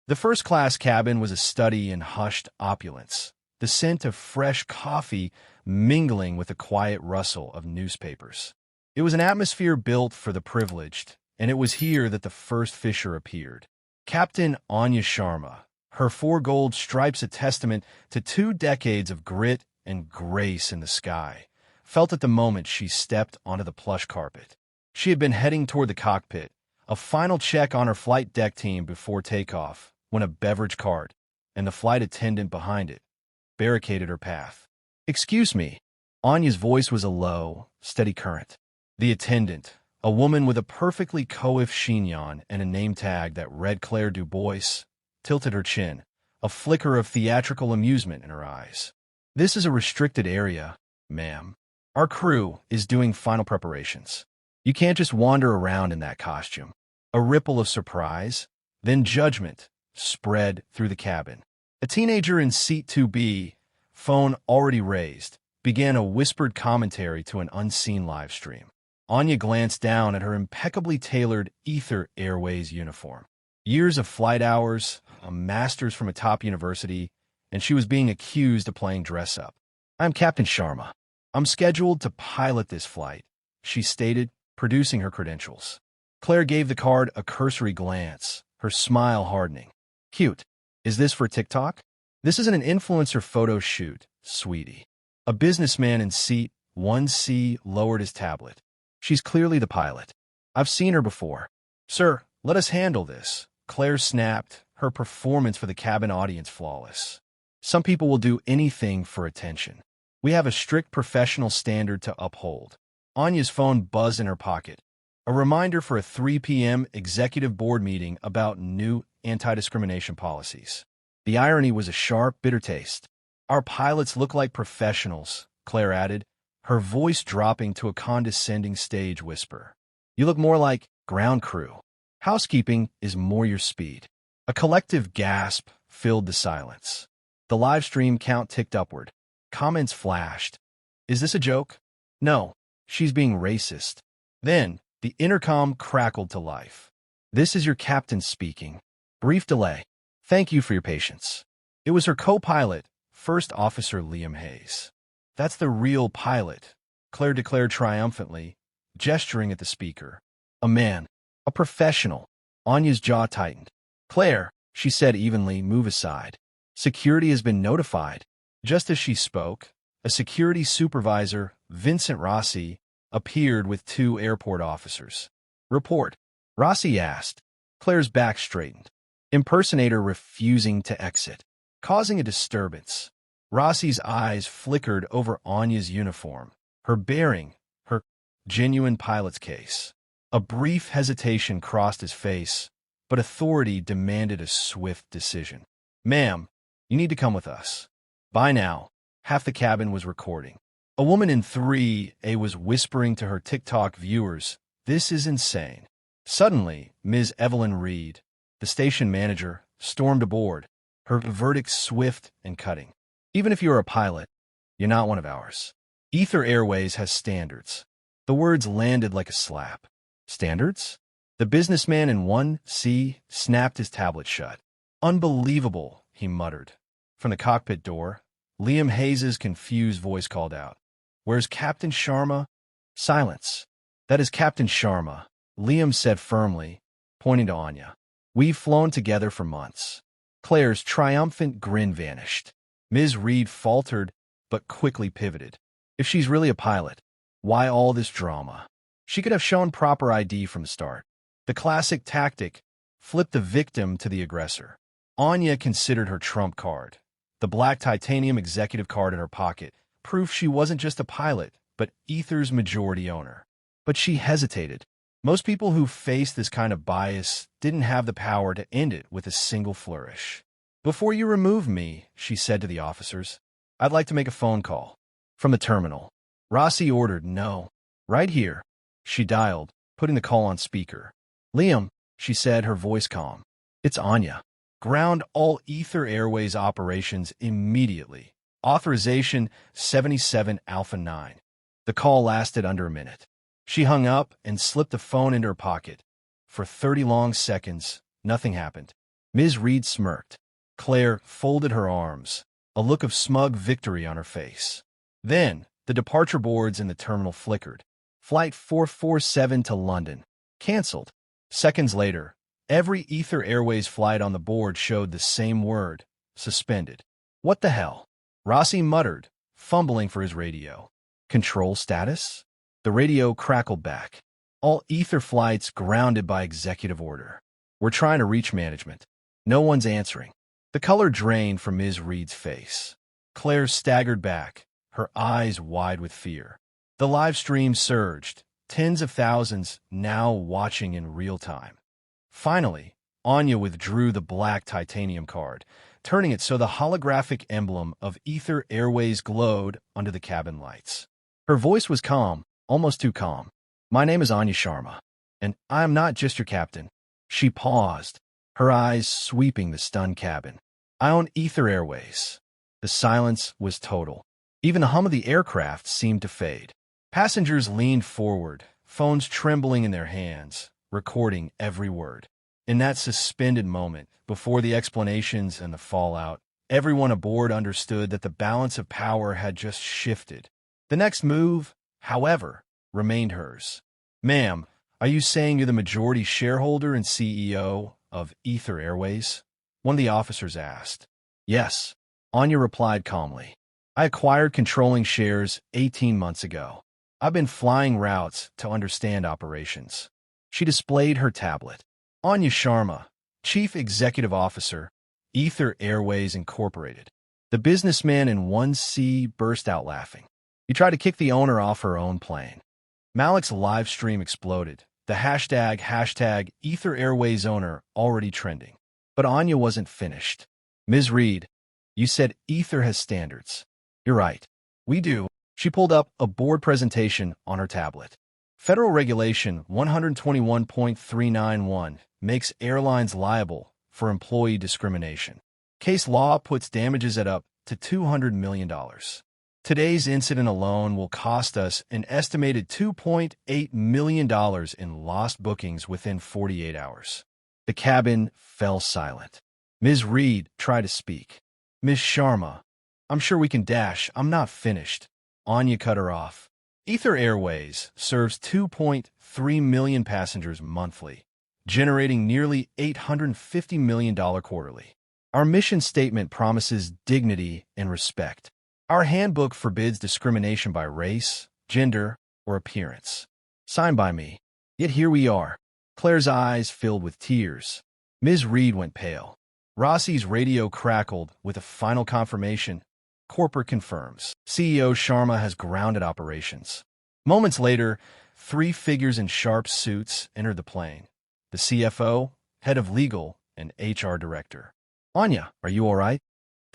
The first-class cabin was a study in hushed opulence, the scent of fresh coffee mingling with the quiet rustle of newspapers. It was an atmosphere built for the privileged, and it was here that the first fisher appeared. Captain Anya Sharma, her four gold stripes a testament to 2 decades of grit and grace in the sky, felt at the moment she stepped onto the plush carpet. She had been heading toward the cockpit, a final check on her flight deck team before takeoff, when a beverage cart, and the flight attendant behind it, barricaded her path. "Excuse me." Anya's voice was a low, steady current. The attendant, a woman with a perfectly coiffed chignon and a name tag that read Claire Dubois, tilted her chin, a flicker of theatrical amusement in her eyes. "This is a restricted area, ma'am. Our crew is doing final preparations. You can't just wander around in that costume." A ripple of surprise, then judgment, spread through the cabin. A teenager in seat 2B, phone already raised, began a whispered commentary to an unseen live stream. Anya glanced down at her impeccably tailored Ether Airways uniform. Years of flight hours, a master's from a top university, and she was being accused of playing dress-up. "I'm Captain Sharma. I'm scheduled to pilot this flight," she stated, producing her credentials. Claire gave the card a cursory glance, her smile hardening. "Cute. Is this for TikTok?" "This isn't an influencer photo shoot, sweetie." A businessman in seat 1C lowered his tablet. "She's clearly the pilot. I've seen her before." "Sir, let us handle this," Claire snapped, her performance for the cabin audience flawless. "Some people will do anything for attention. We have a strict professional standard to uphold." Anya's phone buzzed in her pocket. A reminder for a 3 p.m. executive board meeting about new anti-discrimination policies. The irony was a sharp, bitter taste. "Our pilots look like professionals," Claire added, her voice dropping to a condescending stage whisper. "You look more like ground crew. Housekeeping is more your speed." A collective gasp filled the silence. The live stream count ticked upward. Comments flashed. "Is this a joke? No, she's being racist." Then, the intercom crackled to life. "This is your captain speaking. Brief delay. Thank you for your patience." It was her co-pilot, First Officer Liam Hayes. "That's the real pilot," Claire declared triumphantly, gesturing at the speaker. "A man. A professional." Anya's jaw tightened. "Claire," she said evenly, "move aside. Security has been notified." Just as she spoke, a security supervisor, Vincent Rossi, appeared with 2 airport officers. "Report," Rossi asked. Claire's back straightened. Impersonator refusing to exit, causing a disturbance. Rossi's eyes flickered over Anya's uniform, her bearing, her genuine pilot's case. A brief hesitation crossed his face, but authority demanded a swift decision. "Ma'am, you need to come with us." By now, half the cabin was recording. A woman in 3A was whispering to her TikTok viewers, "This is insane." Suddenly, Ms. Evelyn Reed, the station manager, stormed aboard, her verdict swift and cutting. "Even if you're a pilot, you're not one of ours. Ether Airways has standards." The words landed like a slap. "Standards?" The businessman in 1C snapped his tablet shut. "Unbelievable," he muttered. From the cockpit door, Liam Hayes' confused voice called out, "Where's Captain Sharma?" Silence. "That is Captain Sharma," Liam said firmly, pointing to Anya. "We've flown together for months." Claire's triumphant grin vanished. Ms. Reed faltered, but quickly pivoted. "If she's really a pilot, why all this drama? She could have shown proper ID from the start." The classic tactic, flip the victim to the aggressor. Anya considered her trump card. The black titanium executive card in her pocket, proof she wasn't just a pilot, but Ether's majority owner. But she hesitated. Most people who faced this kind of bias didn't have the power to end it with a single flourish. "Before you remove me," she said to the officers, "I'd like to make a phone call." From the terminal, Rossi ordered, "No. Right here." She dialed, putting the call on speaker. "Liam," she said, her voice calm. "It's Anya. Ground all Ether Airways operations immediately. Authorization 77 Alpha 9. The call lasted under a minute. She hung up and slipped the phone into her pocket. For 30 long seconds, nothing happened. Ms. Reed smirked. Claire folded her arms, a look of smug victory on her face. Then, the departure boards in the terminal flickered. Flight 447 to London. Cancelled. Seconds later, every Ether Airways flight on the board showed the same word, suspended. What the hell? Rossi muttered, fumbling for his radio. Control status? The radio crackled back. All Ether flights grounded by executive order. We're trying to reach management. No one's answering. The color drained from Ms. Reed's face. Claire staggered back, her eyes wide with fear. The live stream surged, tens of thousands now watching in real time. Finally, Anya withdrew the black titanium card, turning it so the holographic emblem of Ether Airways glowed under the cabin lights. Her voice was calm, almost too calm. My name is Anya Sharma, and I am not just your captain. She paused, her eyes sweeping the stunned cabin. I own Ether Airways. The silence was total. Even the hum of the aircraft seemed to fade. Passengers leaned forward, phones trembling in their hands, recording every word. In that suspended moment, before the explanations and the fallout, everyone aboard understood that the balance of power had just shifted. The next move, however, remained hers. Ma'am, are you saying you're the majority shareholder and CEO of Ether Airways? One of the officers asked. Yes, Anya replied calmly. I acquired controlling shares 18 months ago. I've been flying routes to understand operations. She displayed her tablet. Anya Sharma, Chief Executive Officer, Ether Airways Incorporated. The businessman in 1C burst out laughing. He tried to kick the owner off her own plane. Malik's live stream exploded, the hashtag Ether Airways owner already trending. But Anya wasn't finished. Ms. Reed, you said Ether has standards. You're right. We do. She pulled up a board presentation on her tablet. Federal Regulation 121.391 makes airlines liable for employee discrimination. Case law puts damages at up to $200 million. Today's incident alone will cost us an estimated $2.8 million in lost bookings within 48 hours. The cabin fell silent. Ms. Reed tried to speak. Ms. Sharma, I'm sure we can dash. I'm not finished. Anya cut her off. Ether Airways serves 2.3 million passengers monthly, generating nearly $850 million quarterly. Our mission statement promises dignity and respect. Our handbook forbids discrimination by race, gender, or appearance. Signed by me. Yet here we are. Claire's eyes filled with tears. Ms. Reed went pale. Rossi's radio crackled with a final confirmation. Corporate confirms. CEO Sharma has grounded operations. Moments later, three figures in sharp suits entered the plane. The CFO, head of legal, and HR director. Anya, are you all right?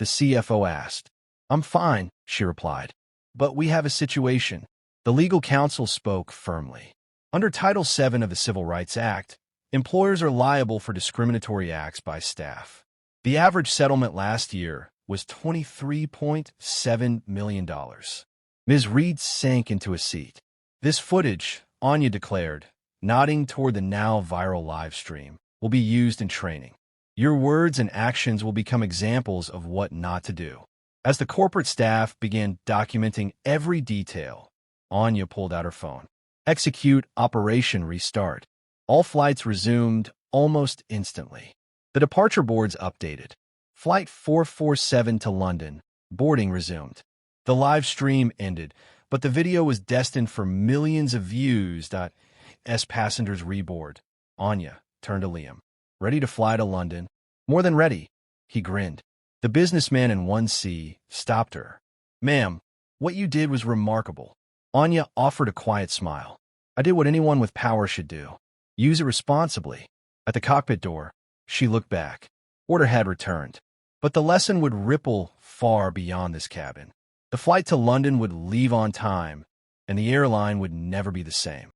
The CFO asked. I'm fine, she replied. But we have a situation. The legal counsel spoke firmly. Under Title VII of the Civil Rights Act, employers are liable for discriminatory acts by staff. The average settlement last year was $23.7 million. Ms. Reed sank into a seat. This footage, Anya declared, nodding toward the now viral live stream, will be used in training. Your words and actions will become examples of what not to do. As the corporate staff began documenting every detail, Anya pulled out her phone. Execute Operation Restart. All flights resumed almost instantly. The departure boards updated. Flight 447 to London. Boarding resumed. The live stream ended, but the video was destined for millions of views. As passengers reboard, Anya turned to Liam. Ready to fly to London? More than ready. He grinned. The businessman in 1C stopped her. Ma'am, what you did was remarkable. Anya offered a quiet smile. I did what anyone with power should do. Use it responsibly. At the cockpit door, she looked back. Order had returned. But the lesson would ripple far beyond this cabin. The flight to London would leave on time, and the airline would never be the same.